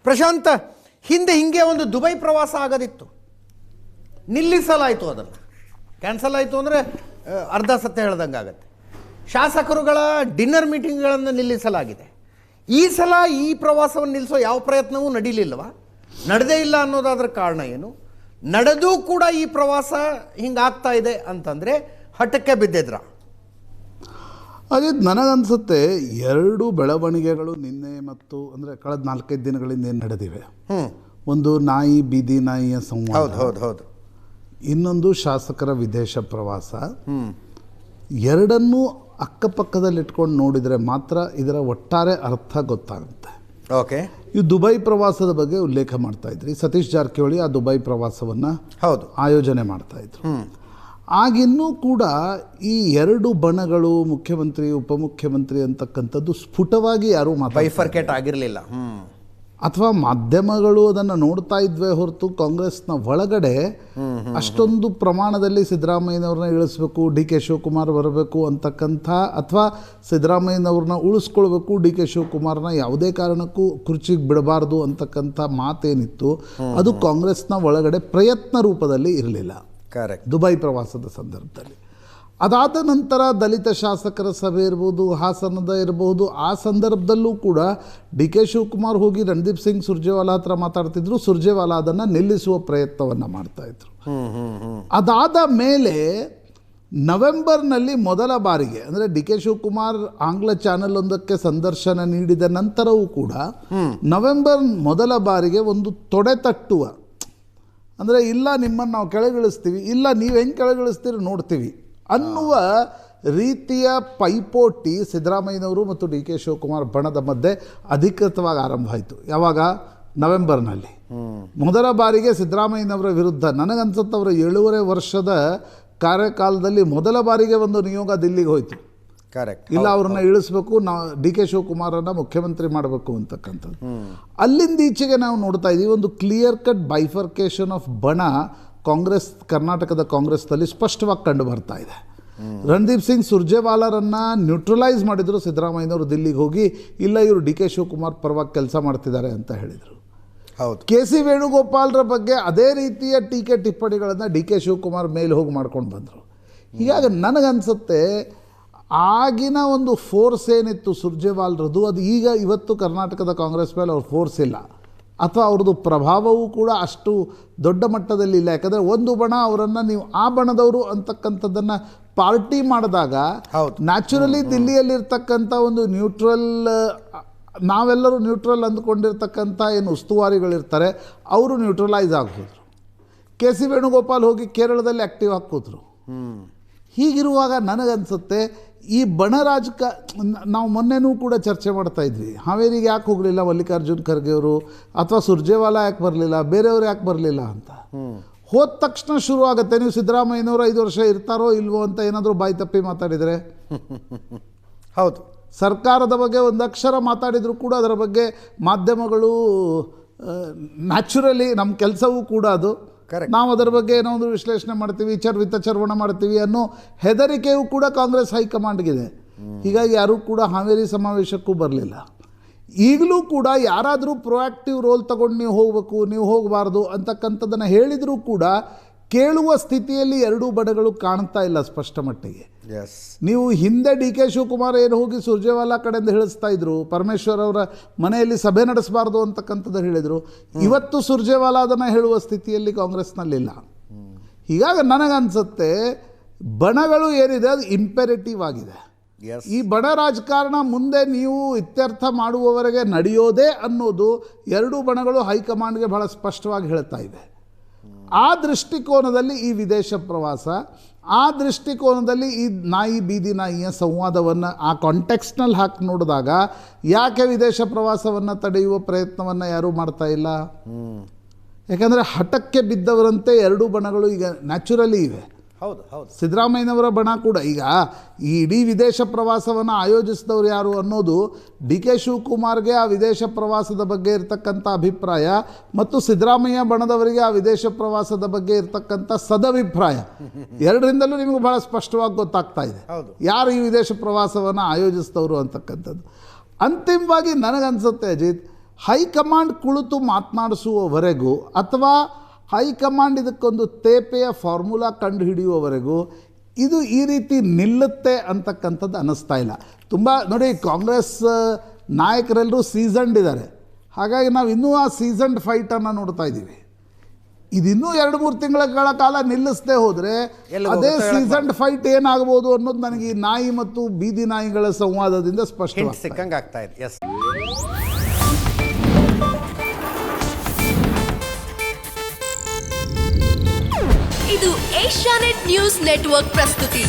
ಪ್ರಶಾಂತ್, ಹಿಂದೆ ಹಿಂಗೆ ಒಂದು ದುಬೈ ಪ್ರವಾಸ ಆಗೋದಿತ್ತು, ನಿಲ್ಲಿಸಲಾಯಿತು. ಅದನ್ನು ಕ್ಯಾನ್ಸಲ್ ಆಯಿತು ಅಂದರೆ ಅರ್ಧ ಸತ್ಯ ಹೇಳ್ದಂಗೆ ಆಗುತ್ತೆ. ಶಾಸಕರುಗಳ ಡಿನ್ನರ್ ಮೀಟಿಂಗ್ಗಳನ್ನು ನಿಲ್ಲಿಸಲಾಗಿದೆ. ಈ ಸಲ ಈ ಪ್ರವಾಸವನ್ನು ನಿಲ್ಲಿಸೋ ಯಾವ ಪ್ರಯತ್ನವೂ ನಡೀಲಿಲ್ಲವಾ? ನಡೆದೇ ಇಲ್ಲ ಅನ್ನೋದಾದ್ರ ಕಾರಣ ಏನು? ನಡೆದೂ ಕೂಡ ಈ ಪ್ರವಾಸ ಹಿಂಗಾಗ್ತಾ ಇದೆ ಅಂತಂದರೆ ಹಠಕ್ಕೆ ಬಿದ್ದಿದ್ರ? ಅದೇ ನನಗನ್ಸುತ್ತೆ ಎರಡು ಬೆಳವಣಿಗೆಗಳು ನಿನ್ನೆ ಮತ್ತು ಅಂದರೆ ಕಳೆದ 4-5 ದಿನಗಳಿಂದ ಏನು ನಡೆದಿವೆ. ಒಂದು ನಾಯಿ ಬೀದಿ ನಾಯಿಯ ಸಂವಾದ, ಹೌದು. ಇನ್ನೊಂದು ಶಾಸಕರ ವಿದೇಶ ಪ್ರವಾಸ. ಎರಡನ್ನೂ ಅಕ್ಕಪಕ್ಕದಲ್ಲಿಟ್ಕೊಂಡು ನೋಡಿದರೆ ಮಾತ್ರ ಇದರ ಒಟ್ಟಾರೆ ಅರ್ಥ ಗೊತ್ತಾಗುತ್ತೆ. ಓಕೆ, ಈ ದುಬೈ ಪ್ರವಾಸದ ಬಗ್ಗೆ ಉಲ್ಲೇಖ ಮಾಡ್ತಾ ಇದ್ರಿ. ಸತೀಶ್ ಜಾರಕಿಹೊಳಿ ಆ ದುಬೈ ಪ್ರವಾಸವನ್ನು ಆಯೋಜನೆ ಮಾಡ್ತಾ ಇದ್ರು. ಆಗಿನ್ನೂ ಕೂಡ ಈ ಎರಡು ಬಣಗಳು, ಮುಖ್ಯಮಂತ್ರಿ ಉಪಮುಖ್ಯಮಂತ್ರಿ ಅಂತಕ್ಕಂಥದ್ದು ಸ್ಫುಟವಾಗಿ ಯಾರೂ ಬೈಫರ್ಕೇಟ್ ಆಗಿರಲಿಲ್ಲ, ಅಥವಾ ಮಾಧ್ಯಮಗಳು ಅದನ್ನು ನೋಡ್ತಾ ಇದ್ವೇ ಹೊರತು ಕಾಂಗ್ರೆಸ್ನ ಒಳಗಡೆ ಅಷ್ಟೊಂದು ಪ್ರಮಾಣದಲ್ಲಿ ಸಿದ್ದರಾಮಯ್ಯನವ್ರನ್ನ ಇಳಿಸ್ಬೇಕು, ಡಿ ಕೆ ಶಿವಕುಮಾರ್ ಬರಬೇಕು ಅಂತಕ್ಕಂಥ, ಅಥವಾ ಸಿದ್ದರಾಮಯ್ಯನವ್ರನ್ನ ಉಳಿಸ್ಕೊಳ್ಬೇಕು, ಡಿ ಕೆ ಶಿವಕುಮಾರ್ನ ಯಾವುದೇ ಕಾರಣಕ್ಕೂ ಕುರ್ಚಿಗೆ ಬಿಡಬಾರ್ದು ಅಂತಕ್ಕಂಥ ಮಾತೇನಿತ್ತು ಅದು ಕಾಂಗ್ರೆಸ್ನ ಒಳಗಡೆ ಪ್ರಯತ್ನ ರೂಪದಲ್ಲಿ ಇರಲಿಲ್ಲ ದುಬೈ ಪ್ರವಾಸದ ಸಂದರ್ಭದಲ್ಲಿ. ಅದಾದ ನಂತರ ದಲಿತ ಶಾಸಕರ ಸಭೆ ಇರ್ಬೋದು, ಹಾಸನದ ಇರಬಹುದು, ಆ ಸಂದರ್ಭದಲ್ಲೂ ಕೂಡ ಡಿ ಕೆ ಶಿವಕುಮಾರ್ ಹೋಗಿ ರಣದೀಪ್ ಸಿಂಗ್ ಸುರ್ಜೇವಾಲಾ ಹತ್ರ ಮಾತಾಡ್ತಿದ್ರು. ಸುರ್ಜೇವಾಲಾ ಅದನ್ನು ನಿಲ್ಲಿಸುವ ಪ್ರಯತ್ನವನ್ನು ಮಾಡ್ತಾಯಿದ್ರು. ಅದಾದ ಮೇಲೆ ನವೆಂಬರ್ನಲ್ಲಿ ಮೊದಲ ಬಾರಿಗೆ, ಅಂದರೆ ಡಿ ಕೆ ಶಿವಕುಮಾರ್ ಆಂಗ್ಲ ಚಾನೆಲ್ ಒಂದಕ್ಕೆ ಸಂದರ್ಶನ ನೀಡಿದ ನಂತರವೂ ಕೂಡ ನವೆಂಬರ್ ಮೊದಲ ಬಾರಿಗೆ ಒಂದು ತೊಡೆ ತಟ್ಟುವ, ಅಂದರೆ ಇಲ್ಲ ನಿಮ್ಮನ್ನು ನಾವು ಕೆಳಗಿಳಿಸ್ತೀವಿ, ಇಲ್ಲ ನೀವು ಹೆಂಗೆ ಕೆಳಗಿಳಿಸ್ತೀರಿ ನೋಡ್ತೀವಿ ಅನ್ನುವ ರೀತಿಯ ಪೈಪೋಟಿ ಸಿದ್ದರಾಮಯ್ಯನವರು ಮತ್ತು ಡಿ ಕೆ ಶಿವಕುಮಾರ್ ಬಣದ ಮಧ್ಯೆ ಅಧಿಕೃತವಾಗಿ ಆರಂಭ ಆಯಿತು. ಯಾವಾಗ? ನವೆಂಬರ್ನಲ್ಲಿ ಮೊದಲ ಬಾರಿಗೆ ಸಿದ್ದರಾಮಯ್ಯನವರ ವಿರುದ್ಧ, ನನಗನ್ಸುತ್ತೆ ಅವರ 7.5 ವರ್ಷದ ಕಾರ್ಯಕಾಲದಲ್ಲಿ ಮೊದಲ ಬಾರಿಗೆ ಒಂದು ನಿಯೋಗ ದಿಲ್ಲಿಗೆ ಹೋಯಿತು. ಇಲ್ಲ ಅವ್ರನ್ನ ಇಳಿಸ್ಬೇಕು, ಡಿ ಕೆ ಶಿವಕುಮಾರನ್ನು ಮುಖ್ಯಮಂತ್ರಿ ಮಾಡಬೇಕು ಅಂತಕ್ಕಂಥದ್ದು. ಅಲ್ಲಿಂದ ಈಚೆಗೆ ನಾವು ನೋಡ್ತಾ ಇದ್ದೀವಿ ಒಂದು ಕ್ಲಿಯರ್ ಕಟ್ ಬೈಫರ್ಕೇಷನ್ ಆಫ್ ಬಣ ಕಾಂಗ್ರೆಸ್, ಕರ್ನಾಟಕದ ಕಾಂಗ್ರೆಸ್ನಲ್ಲಿ ಸ್ಪಷ್ಟವಾಗಿ ಕಂಡು ಬರ್ತಾ ಇದೆ. ರಣದೀಪ್ ಸಿಂಗ್ ಸುರ್ಜೇವಾಲಾರನ್ನು ನ್ಯೂಟ್ರಲೈಸ್ ಮಾಡಿದರು ಸಿದ್ದರಾಮಯ್ಯನವರು ದಿಲ್ಲಿಗೆ ಹೋಗಿ, ಇಲ್ಲ ಇವರು ಡಿ ಕೆ ಶಿವಕುಮಾರ್ ಪರವಾಗಿ ಕೆಲಸ ಮಾಡ್ತಿದ್ದಾರೆ ಅಂತ ಹೇಳಿದರು. ಕೆ ಸಿ ವೇಣುಗೋಪಾಲ್ರ ಬಗ್ಗೆ ಅದೇ ರೀತಿಯ ಟೀಕೆ ಟಿಪ್ಪಣಿಗಳನ್ನು ಡಿ ಕೆ ಶಿವಕುಮಾರ್ ಮೇಲೆ ಹೋಗಿ ಮಾಡ್ಕೊಂಡು ಬಂದರು. ಹೀಗಾಗಿ ನನಗನ್ಸುತ್ತೆ ಆಗಿನ ಒಂದು ಫೋರ್ಸ್ ಏನಿತ್ತು ಸುರ್ಜೇವಾಲ್ರದ್ದು, ಅದು ಈಗ ಇವತ್ತು ಕರ್ನಾಟಕದ ಕಾಂಗ್ರೆಸ್ ಮೇಲೆ ಅವ್ರ ಫೋರ್ಸ್ ಇಲ್ಲ, ಅಥವಾ ಅವ್ರದ್ದು ಪ್ರಭಾವವೂ ಕೂಡ ಅಷ್ಟು ದೊಡ್ಡ ಮಟ್ಟದಲ್ಲಿ ಇಲ್ಲ. ಯಾಕಂದರೆ ಒಂದು ಬಣ ಅವರನ್ನು ನೀವು ಆ ಬಣದವರು ಅಂತಕ್ಕಂಥದ್ದನ್ನು ಪಾರ್ಟಿ ಮಾಡಿದಾಗ ನ್ಯಾಚುರಲಿ ದಿಲ್ಲಿಯಲ್ಲಿರ್ತಕ್ಕಂಥ ಒಂದು ನ್ಯೂಟ್ರಲ್, ನಾವೆಲ್ಲರೂ ನ್ಯೂಟ್ರಲ್ ಅಂದ್ಕೊಂಡಿರ್ತಕ್ಕಂಥ ಏನು ಉಸ್ತುವಾರಿಗಳಿರ್ತಾರೆ ಅವರು ನ್ಯೂಟ್ರಲೈಸ್ ಆಗೋದ್ರು. ಕೆ ಸಿ ವೇಣುಗೋಪಾಲ್ ಹೋಗಿ ಕೇರಳದಲ್ಲಿ ಆ್ಯಕ್ಟಿವ್ ಹಾಕೋದ್ರು. ಹೀಗಿರುವಾಗ ನನಗನ್ಸುತ್ತೆ ಈ ಬಣ ನಾವು ಮೊನ್ನೆನೂ ಕೂಡ ಚರ್ಚೆ ಮಾಡ್ತಾ ಇದ್ವಿ, ಹಾವೇರಿಗೆ ಯಾಕೆ ಹೋಗಲಿಲ್ಲ ಮಲ್ಲಿಕಾರ್ಜುನ್ ಖರ್ಗೆ ಅವರು, ಅಥವಾ ಸುರ್ಜೇವಾಲಾ ಯಾಕೆ ಬರಲಿಲ್ಲ, ಬೇರೆಯವರು ಯಾಕೆ ಬರಲಿಲ್ಲ ಅಂತ. ಹೋದ ತಕ್ಷಣ ಶುರು ಆಗುತ್ತೆ, ನೀವು ಸಿದ್ದರಾಮಯ್ಯನವರು 5 ವರ್ಷ ಇರ್ತಾರೋ ಇಲ್ವೋ ಅಂತ ಏನಾದರೂ ಬಾಯಿ ತಪ್ಪಿ ಮಾತಾಡಿದರೆ. ಹೌದು, ಸರ್ಕಾರದ ಬಗ್ಗೆ ಒಂದು ಅಕ್ಷರ ಮಾತಾಡಿದರೂ ಕೂಡ ಅದರ ಬಗ್ಗೆ ಮಾಧ್ಯಮಗಳು ನ್ಯಾಚುರಲಿ ನಮ್ಮ ಕೆಲಸವೂ ಕೂಡ ಅದು, ನಾವು ಅದರ ಬಗ್ಗೆ ಏನೋ ಒಂದು ವಿಶ್ಲೇಷಣೆ ಮಾಡ್ತೀವಿ, ವಿತಚರ್ವಣ ಮಾಡ್ತೀವಿ ಅನ್ನೋ ಹೆದರಿಕೆಯೂ ಕೂಡ ಕಾಂಗ್ರೆಸ್ ಹೈಕಮಾಂಡ್ಗಿದೆ. ಹೀಗಾಗಿ ಯಾರೂ ಕೂಡ ಹಾವೇರಿ ಸಮಾವೇಶಕ್ಕೂ ಬರಲಿಲ್ಲ. ಈಗಲೂ ಕೂಡ ಯಾರಾದರೂ ಪ್ರೊಆಕ್ಟಿವ್ ರೋಲ್ ತಗೊಂಡು ನೀವು ಹೋಗಬೇಕು, ನೀವು ಹೋಗಬಾರ್ದು ಅಂತಕ್ಕಂಥದ್ದನ್ನು ಹೇಳಿದರೂ ಕೂಡ ಕೇಳುವ ಸ್ಥಿತಿಯಲ್ಲಿ ಎರಡೂ ಬಣಗಳು ಕಾಣ್ತಾ ಇಲ್ಲ ಸ್ಪಷ್ಟ ಮಟ್ಟಿಗೆ. ನೀವು ಹಿಂದೆ ಡಿ ಕೆ ಶಿವಕುಮಾರ್ ಏನು ಹೋಗಿ ಸುರ್ಜೇವಾಲಾ ಕಡೆಯಿಂದ ಹೇಳಿಸ್ತಾ ಇದ್ರು, ಪರಮೇಶ್ವರ್ ಅವರ ಮನೆಯಲ್ಲಿ ಸಭೆ ನಡೆಸಬಾರ್ದು ಅಂತಕ್ಕಂಥದ್ದು ಹೇಳಿದರು. ಇವತ್ತು ಸುರ್ಜೇವಾಲಾ ಅದನ್ನು ಹೇಳುವ ಸ್ಥಿತಿಯಲ್ಲಿ ಕಾಂಗ್ರೆಸ್ನಲ್ಲಿಲ್ಲ. ಹೀಗಾಗಿ ನನಗನ್ಸುತ್ತೆ ಬಣಗಳು ಏನಿದೆ ಅದು ಇಂಪೆರೇಟಿವ್ ಆಗಿದೆ. ಈ ಬಣ ರಾಜಕಾರಣ ಮುಂದೆ ನೀವು ಇತ್ಯರ್ಥ ಮಾಡುವವರೆಗೆ ನಡೆಯೋದೇ ಅನ್ನೋದು ಎರಡೂ ಬಣಗಳು ಹೈಕಮಾಂಡ್ಗೆ ಬಹಳ ಸ್ಪಷ್ಟವಾಗಿ ಹೇಳ್ತಾ ಇವೆ. ಆ ದೃಷ್ಟಿಕೋನದಲ್ಲಿ ಈ ವಿದೇಶ ಪ್ರವಾಸ, ಆ ದೃಷ್ಟಿಕೋನದಲ್ಲಿ ಈ ನಾಯಿ ಬೀದಿ ನಾಯಿಯ ಸಂವಾದವನ್ನು ಆ ಕಾಂಟೆಕ್ಸ್ನಲ್ಲಿ ಹಾಕಿ ನೋಡಿದಾಗ ಯಾಕೆ ವಿದೇಶ ಪ್ರವಾಸವನ್ನು ತಡೆಯುವ ಪ್ರಯತ್ನವನ್ನು ಯಾರೂ ಮಾಡ್ತಾ ಇಲ್ಲ? ಯಾಕಂದರೆ ಹಠಕ್ಕೆ ಬಿದ್ದವರಂತೆ ಎರಡೂ ಬಣಗಳು ಈಗ ನ್ಯಾಚುರಲಿ ಇವೆ. ಸಿದ್ದರಾಮಯ್ಯನವರ ಬಣ ಕೂಡ ಈಗ ಈ ಇಡೀ ವಿದೇಶ ಪ್ರವಾಸವನ್ನು ಆಯೋಜಿಸಿದವರು ಯಾರು ಅನ್ನೋದು ಡಿ ಕೆ ಶಿವಕುಮಾರ್ಗೆ ಆ ವಿದೇಶ ಪ್ರವಾಸದ ಬಗ್ಗೆ ಇರತಕ್ಕಂಥ ಅಭಿಪ್ರಾಯ ಮತ್ತು ಸಿದ್ದರಾಮಯ್ಯ ಬಣದವರಿಗೆ ಆ ವಿದೇಶ ಪ್ರವಾಸದ ಬಗ್ಗೆ ಇರತಕ್ಕಂಥ ಸದಭಿಪ್ರಾಯ ಎರಡರಿಂದಲೂ ನಿಮಗೆ ಭಾಳ ಸ್ಪಷ್ಟವಾಗಿ ಗೊತ್ತಾಗ್ತಾ ಇದೆ ಯಾರು ಈ ವಿದೇಶ ಪ್ರವಾಸವನ್ನು ಆಯೋಜಿಸಿದವರು ಅಂತಕ್ಕಂಥದ್ದು. ಅಂತಿಮವಾಗಿ ನನಗನ್ಸುತ್ತೆ ಅಜಿತ್, ಹೈಕಮಾಂಡ್ ಕುಳಿತು ಮಾತನಾಡಿಸುವವರೆಗೂ ಅಥವಾ ಹೈಕಮಾಂಡ್ ಇದಕ್ಕೊಂದು ತೇಪೆಯ ಫಾರ್ಮುಲಾ ಕಂಡುಹಿಡಿಯುವವರೆಗೂ ಇದು ಈ ರೀತಿ ನಿಲ್ಲುತ್ತೆ ಅಂತಕ್ಕಂಥದ್ದು ಅನ್ನಿಸ್ತಾ ಇಲ್ಲ. ತುಂಬ ನೋಡಿ, ಕಾಂಗ್ರೆಸ್ ನಾಯಕರೆಲ್ಲರೂ ಸೀಸನ್ಡ್ ಇದ್ದಾರೆ. ಹಾಗಾಗಿ ನಾವು ಇನ್ನೂ ಆ ಸೀಸನ್ಡ್ ಫೈಟನ್ನು ನೋಡ್ತಾ ಇದ್ದೀವಿ. ಇದಿನ್ನೂ 2-3 ತಿಂಗಳ ಕಾಲ ನಿಲ್ಲಿಸದೆ ಹೋದರೆ ಅದೇ ಸೀಸನ್ಡ್ ಫೈಟ್ ಏನಾಗ್ಬೋದು ಅನ್ನೋದು ನನಗೆ ಈ ನಾಯಿ ಮತ್ತು ಬೀದಿ ನಾಯಿಗಳ ಸಂವಾದದಿಂದ ಸ್ಪಷ್ಟ ಸಿಕ್ಕಂಗೆ ಆಗ್ತಾ ಇದೆ. ಎಸ್, ಇದು ಏಷ್ಯಾನೆಟ್ ನ್ಯೂಸ್ ನೆಟ್ವರ್ಕ್ ಪ್ರಸ್ತುತಿ.